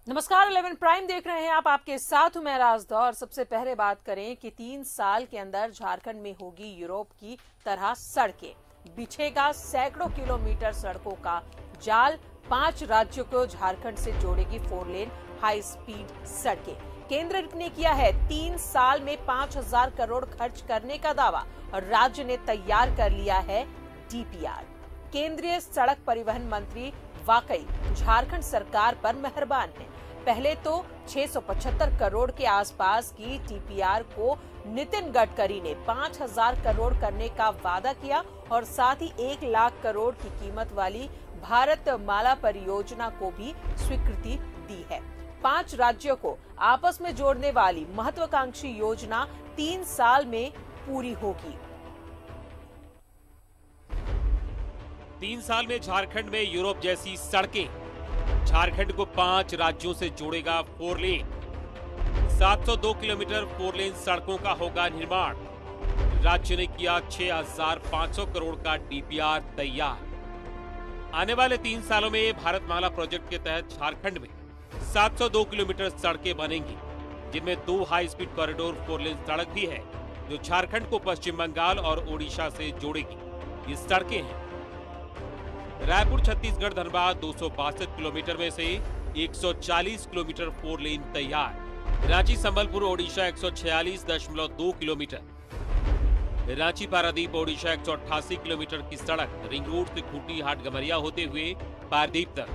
नमस्कार, 11 प्राइम देख रहे हैं आप। आपके साथ हूं मैं राजदौर। और सबसे पहले बात करें कि 3 साल के अंदर झारखंड में होगी यूरोप की तरह सड़कें। बिछेगा सैकड़ों किलोमीटर सड़कों का जाल। 5 राज्यों को झारखंड से जोड़ेगी 4 लेन हाई स्पीड सड़कें। केंद्र ने किया है 3 साल में 5,000 करोड़ खर्च करने का दावा और राज्य ने तैयार कर लिया है डीपीआर। केंद्रीय सड़क परिवहन मंत्री वाकई झारखंड सरकार पर मेहरबान है। पहले तो 675 करोड़ के आसपास की डीपीआर को नितिन गडकरी ने 5,000 करोड़ करने का वादा किया और साथ ही 1 लाख करोड़ की कीमत वाली भारत माला परियोजना को भी स्वीकृति दी है। 5 राज्यों को आपस में जोड़ने वाली महत्वाकांक्षी योजना 3 साल में पूरी होगी। 3 साल में झारखंड में यूरोप जैसी सड़कें। झारखंड को 5 राज्यों से जोड़ेगा 4 लेन। 702 किलोमीटर 4 लेन सड़कों का होगा निर्माण। राज्य ने किया 6,500 करोड़ का डीपीआर तैयार। आने वाले 3 सालों में भारतमाला प्रोजेक्ट के तहत झारखंड में 702 किलोमीटर सड़कें बनेंगी, जिनमें 2 हाई स्पीड कॉरिडोर 4 लेन सड़क भी है, जो झारखंड को पश्चिम बंगाल और ओडिशा से जोड़ेगी। ये सड़कें हैं रायपुर छत्तीसगढ़ धनबाद 262 किलोमीटर में से 140 किलोमीटर 4 लेन तैयार। रांची संबलपुर ओडिशा 146.2 किलोमीटर। रांची पारादीप ओडिशा 188 किलोमीटर की सड़क रिंग रोड से खूंटी हाट गमरिया होते हुए पारादीप तक।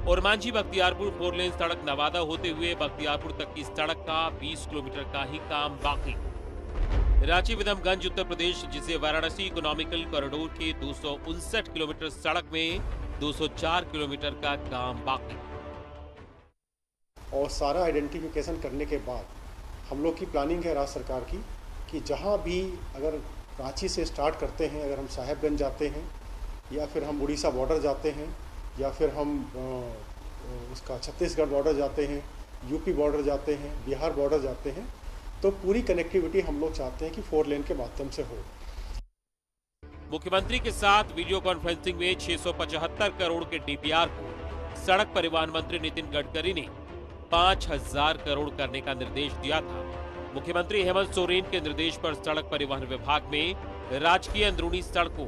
और मांझी बख्तियारपुर 4 लेन सड़क नवादा होते हुए बख्तियारपुर तक की सड़क का 20 किलोमीटर का ही काम बाकी। रांची विदमगंज उत्तर प्रदेश, जिसे वाराणसी इकोनॉमिकल कॉरिडोर के 259 किलोमीटर सड़क में 204 किलोमीटर का काम बाकी। और सारा आइडेंटिफिकेशन करने के बाद हम लोग की प्लानिंग है राज्य सरकार की कि जहां भी अगर रांची से स्टार्ट करते हैं, अगर हम साहेबगंज जाते हैं या फिर हम उड़ीसा बॉर्डर जाते हैं या फिर हम उसका छत्तीसगढ़ बॉर्डर जाते हैं, यूपी बॉर्डर जाते हैं, बिहार बॉर्डर जाते हैं, तो पूरी कनेक्टिविटी हम लोग चाहते हैं कि 4 लेन के माध्यम से हो। मुख्यमंत्री के साथ वीडियो कॉन्फ्रेंसिंग में 675 करोड़ के डीपीआर को सड़क परिवहन मंत्री नितिन गडकरी ने 5,000 करोड़ करने का निर्देश दिया था। मुख्यमंत्री हेमंत सोरेन के निर्देश पर सड़क परिवहन विभाग में राजकीय अंदरूनी सड़कों,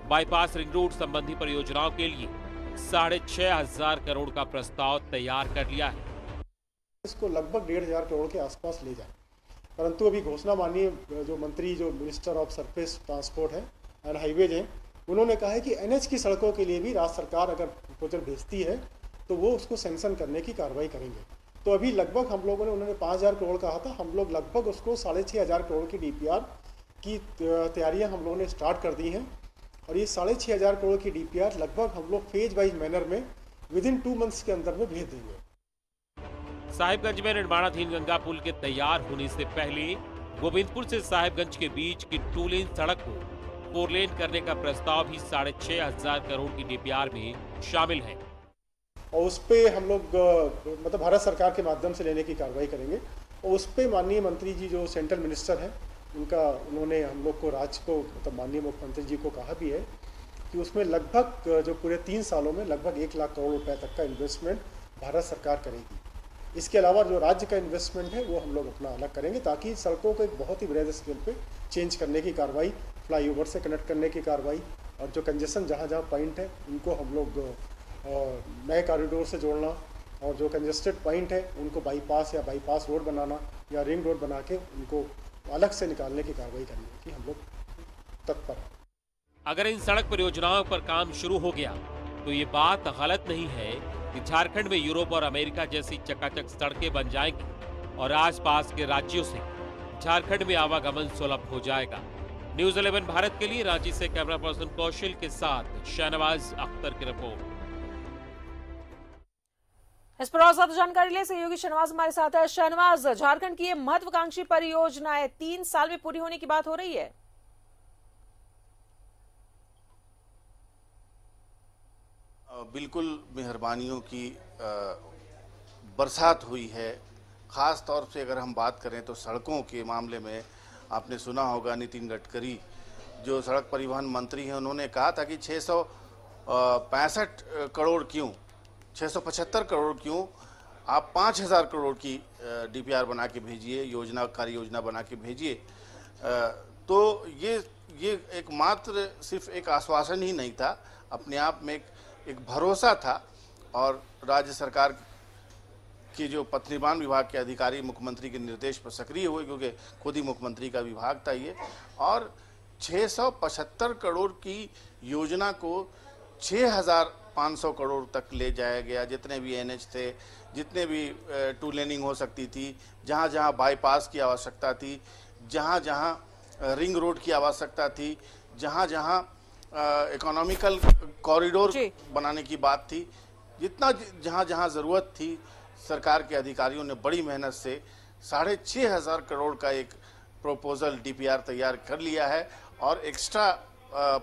बाईपास रिंग रोड संबंधी परियोजनाओं के लिए 6,500 करोड़ का प्रस्ताव तैयार कर लिया है। इसको लगभग 1,500 करोड़ के आसपास ले जाए, परंतु अभी घोषणा माननीय जो मंत्री जो मिनिस्टर ऑफ सरफेस ट्रांसपोर्ट है एंड हाईवेज हैं, उन्होंने कहा है कि एनएच की सड़कों के लिए भी राज्य सरकार अगर प्रपोजल भेजती है तो वो उसको सैंक्शन करने की कार्रवाई करेंगे। तो अभी लगभग हम लोगों ने, उन्होंने 5,000 करोड़ कहा था, हम लोग लगभग उसको 6,500 करोड़ की डीपीआर की तैयारियां हम लोगों ने स्टार्ट कर दी हैं। और ये 6,500 करोड़ की डीपीआर लगभग हम लोग फेज वाइज मैनर में विदिन 2 मंथ्स के अंदर में भेज देंगे। साहिबगंज में निर्माणाधीन गंगा पुल के तैयार होने से पहले गोविंदपुर से साहिबगंज के बीच की 2 लेन सड़क को 4 लेन करने का प्रस्ताव भी 6,500 करोड़ की डीपीआर में शामिल है। और उस पे हम लोग मतलब भारत सरकार के माध्यम से लेने की कार्रवाई करेंगे। और उस पे माननीय मंत्री जी जो सेंट्रल मिनिस्टर हैं, उन्होंने हम लोग को, राज्य को, मतलब माननीय मुख्यमंत्री जी को कहा भी है कि उसमें लगभग जो पूरे 3 सालों में लगभग 1 लाख करोड़ रुपए तक का इन्वेस्टमेंट भारत सरकार करेगी। इसके अलावा जो राज्य का इन्वेस्टमेंट है वो हम लोग अपना अलग करेंगे, ताकि सड़कों को एक बहुत ही बड़े स्केल पे चेंज करने की कार्रवाई, फ्लाईओवर से कनेक्ट करने की कार्रवाई, और जो कंजेशन जहाँ पॉइंट है उनको हम लोग नए कॉरिडोर से जोड़ना, और जो कंजेस्टेड पॉइंट है उनको बाईपास या बाईपास रोड बनाना या रिंग रोड बना के उनको अलग से निकालने की कार्रवाई करने की हम लोग तत्पर हैं। अगर इन सड़क परियोजनाओं पर काम शुरू हो गया तो ये बात गलत नहीं है कि झारखंड में यूरोप और अमेरिका जैसी चकाचक सड़कें बन जाएंगी और आसपास के राज्यों से झारखंड में आवागमन सुलभ हो जाएगा। न्यूज़ 11 भारत के लिए रांची से कैमरा पर्सन कौशल के साथ शहनवाज अख्तर की रिपोर्ट। इस पर और ज्यादा जानकारी ले सहयोगी शहनवाज हमारे साथ है। शहनवाज, झारखंड की ये महत्वाकांक्षी परियोजना है, 3 साल में पूरी होने की बात हो रही है। बिल्कुल मेहरबानियों की बरसात हुई है। ख़ास तौर से अगर हम बात करें तो सड़कों के मामले में आपने सुना होगा नितिन गडकरी जो सड़क परिवहन मंत्री हैं, उन्होंने कहा था कि 665 करोड़ क्यों, 675 करोड़ क्यों, आप 5,000 करोड़ की डीपीआर बना के भेजिए, कार्य योजना बना के भेजिए। तो ये एक मात्र सिर्फ एक आश्वासन ही नहीं था, अपने आप में एक भरोसा था। और राज्य सरकार के जो पथ निर्माण विभाग के अधिकारी मुख्यमंत्री के निर्देश पर सक्रिय हुए, क्योंकि खुद ही मुख्यमंत्री का विभाग था ये, और 675 करोड़ की योजना को 6,500 करोड़ तक ले जाया गया। जितने भी एनएच थे, जितने भी टू लेनिंग हो सकती थी, जहाँ जहाँ बाईपास की आवश्यकता थी, जहाँ जहाँ रिंग रोड की आवश्यकता थी, जहाँ जहाँ इकोनॉमिकल कॉरिडोर बनाने की बात थी, जितना जहाँ जहाँ ज़रूरत थी, सरकार के अधिकारियों ने बड़ी मेहनत से 6,500 करोड़ का एक प्रपोजल डीपीआर तैयार कर लिया है। और एक्स्ट्रा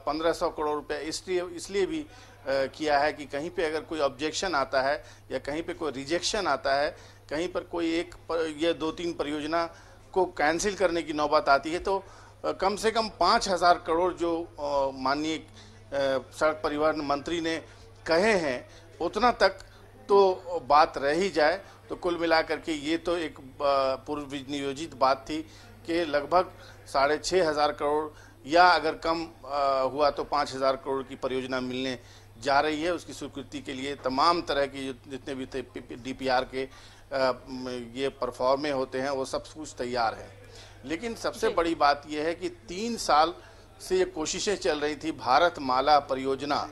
1,500 करोड़ रुपये इसलिए भी किया है कि कहीं पे अगर कोई ऑब्जेक्शन आता है या कहीं पे कोई रिजेक्शन आता है, कहीं पर कोई ये 2-3 परियोजना को कैंसिल करने की नौबत आती है, तो कम से कम 5,000 करोड़ जो माननीय सड़क परिवहन मंत्री ने कहे हैं, उतना तक तो बात रह ही जाए। तो कुल मिलाकर के ये तो एक पूर्व नियोजित बात थी कि लगभग 6,500 करोड़ या अगर कम हुआ तो 5,000 करोड़ की परियोजना मिलने जा रही है। उसकी स्वीकृति के लिए तमाम तरह के जितने भी डीपीआर के ये परफॉर्मे होते हैं, वो सब कुछ तैयार है। लेकिन सबसे बड़ी बात यह है कि 3 साल से ये कोशिशें चल रही थी। भारत माला परियोजना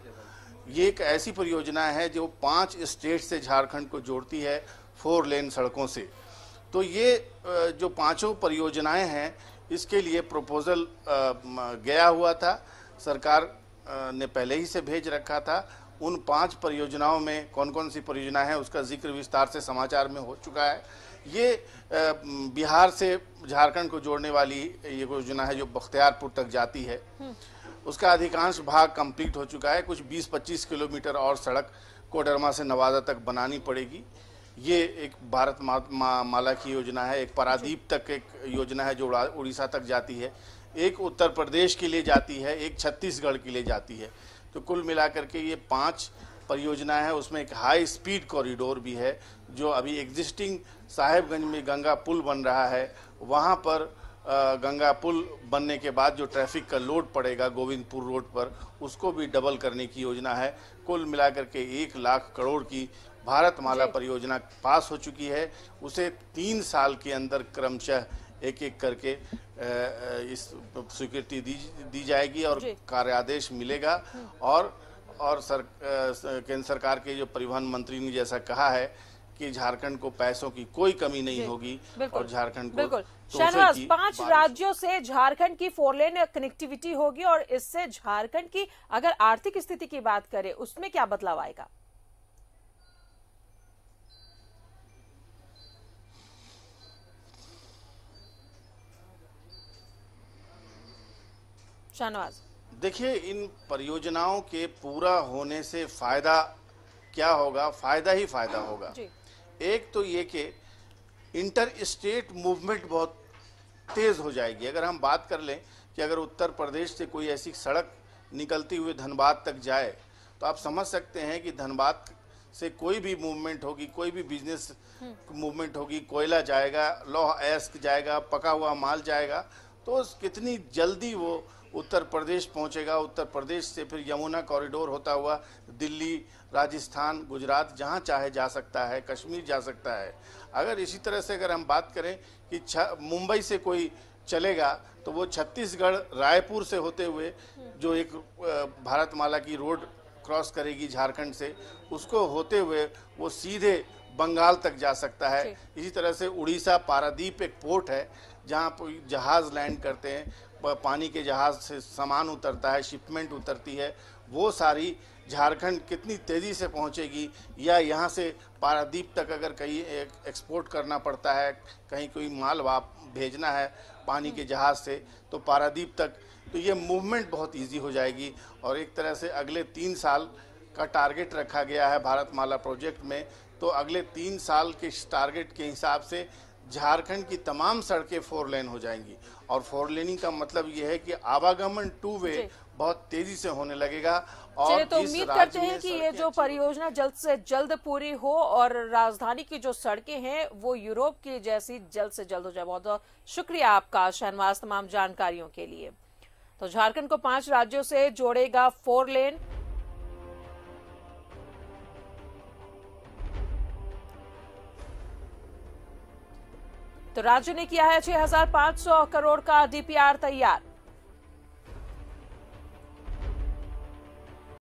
ये एक ऐसी परियोजना है जो 5 स्टेट से झारखंड को जोड़ती है 4 लेन सड़कों से। तो ये जो 5 परियोजनाएं हैं, इसके लिए प्रपोजल गया हुआ था, सरकार ने पहले ही से भेज रखा था। उन 5 परियोजनाओं में कौन कौन सी परियोजना है उसका जिक्र विस्तार से समाचार में हो चुका है। ये बिहार से झारखंड को जोड़ने वाली ये योजना है जो बख्तियारपुर तक जाती है। उसका अधिकांश भाग कंप्लीट हो चुका है। कुछ 20-25 किलोमीटर और सड़क कोडरमा से नवादा तक बनानी पड़ेगी। ये एक भारत माला की योजना है। एक पारादीप तक एक योजना है जो उड़ीसा तक जाती है, एक उत्तर प्रदेश के लिए जाती है, एक छत्तीसगढ़ के लिए जाती है। तो कुल मिलाकर के ये 5 परियोजना है। उसमें एक हाई स्पीड कॉरिडोर भी है जो अभी एग्जिस्टिंग साहेबगंज में गंगा पुल बन रहा है, वहाँ पर गंगा पुल बनने के बाद जो ट्रैफिक का लोड पड़ेगा गोविंदपुर रोड पर, उसको भी डबल करने की योजना है। कुल मिलाकर के 1 लाख करोड़ की भारत माला परियोजना पास हो चुकी है। उसे 3 साल के अंदर क्रमशः एक करके इस स्वीकृति दी जाएगी और कार्यादेश मिलेगा। और केंद्र सरकार के जो परिवहन मंत्री ने जैसा कहा है कि झारखंड को पैसों की कोई कमी नहीं होगी और झारखंड को बिल्कुल। शाहनवाज, 5 राज्यों से झारखंड की 4 लेन कनेक्टिविटी होगी और इससे झारखंड की अगर आर्थिक स्थिति की बात करें उसमें क्या बदलाव आएगा? शाहनवाज, देखिए, इन परियोजनाओं के पूरा होने से फायदा क्या होगा? फायदा ही फायदा होगा। एक तो ये कि इंटर स्टेट मूवमेंट बहुत तेज हो जाएगी। अगर हम बात कर लें कि अगर उत्तर प्रदेश से कोई ऐसी सड़क निकलती हुई धनबाद तक जाए, तो आप समझ सकते हैं कि धनबाद से कोई भी मूवमेंट होगी, कोई भी बिजनेस मूवमेंट होगी, कोयला जाएगा, लौह अयस्क जाएगा, पका हुआ माल जाएगा, तो कितनी जल्दी वो उत्तर प्रदेश पहुंचेगा। उत्तर प्रदेश से फिर यमुना कॉरिडोर होता हुआ दिल्ली, राजस्थान, गुजरात, जहां चाहे जा सकता है, कश्मीर जा सकता है। अगर इसी तरह से अगर हम बात करें कि मुंबई से कोई चलेगा तो वो छत्तीसगढ़ रायपुर से होते हुए जो एक भारतमाला की रोड क्रॉस करेगी झारखंड से, उसको होते हुए वो सीधे बंगाल तक जा सकता है। इसी तरह से उड़ीसा पारादीप एक पोर्ट है जहाँ जहाज लैंड करते हैं, पानी के जहाज से सामान उतरता है, शिपमेंट उतरती है, वो सारी झारखंड कितनी तेज़ी से पहुंचेगी। या यहाँ से पारादीप तक अगर कहीं एक्सपोर्ट करना पड़ता है, कहीं कोई माल भेजना है पानी के जहाज से, तो पारादीप तक, तो ये मूवमेंट बहुत इजी हो जाएगी। और एक तरह से अगले 3 साल का टारगेट रखा गया है भारतमाला प्रोजेक्ट में, तो अगले 3 साल के टारगेट के हिसाब से झारखंड की तमाम सड़कें 4 लेन हो जाएंगी। और 4 लेनिंग का मतलब ये है कि आवागमन 2 वे बहुत तेजी से होने लगेगा। चलिए, और तो उम्मीद करते हैं कि ये जो परियोजना जल्द से जल्द पूरी हो और राजधानी की जो सड़कें हैं वो यूरोप की जैसी जल्द से जल्द हो जाए। बहुत बहुत शुक्रिया आपका शहनवाज तमाम जानकारियों के लिए। तो झारखंड को 5 राज्यों से जोड़ेगा 4 लेन। तो राज्य ने किया है 6,500 करोड़ का डीपीआर तैयार।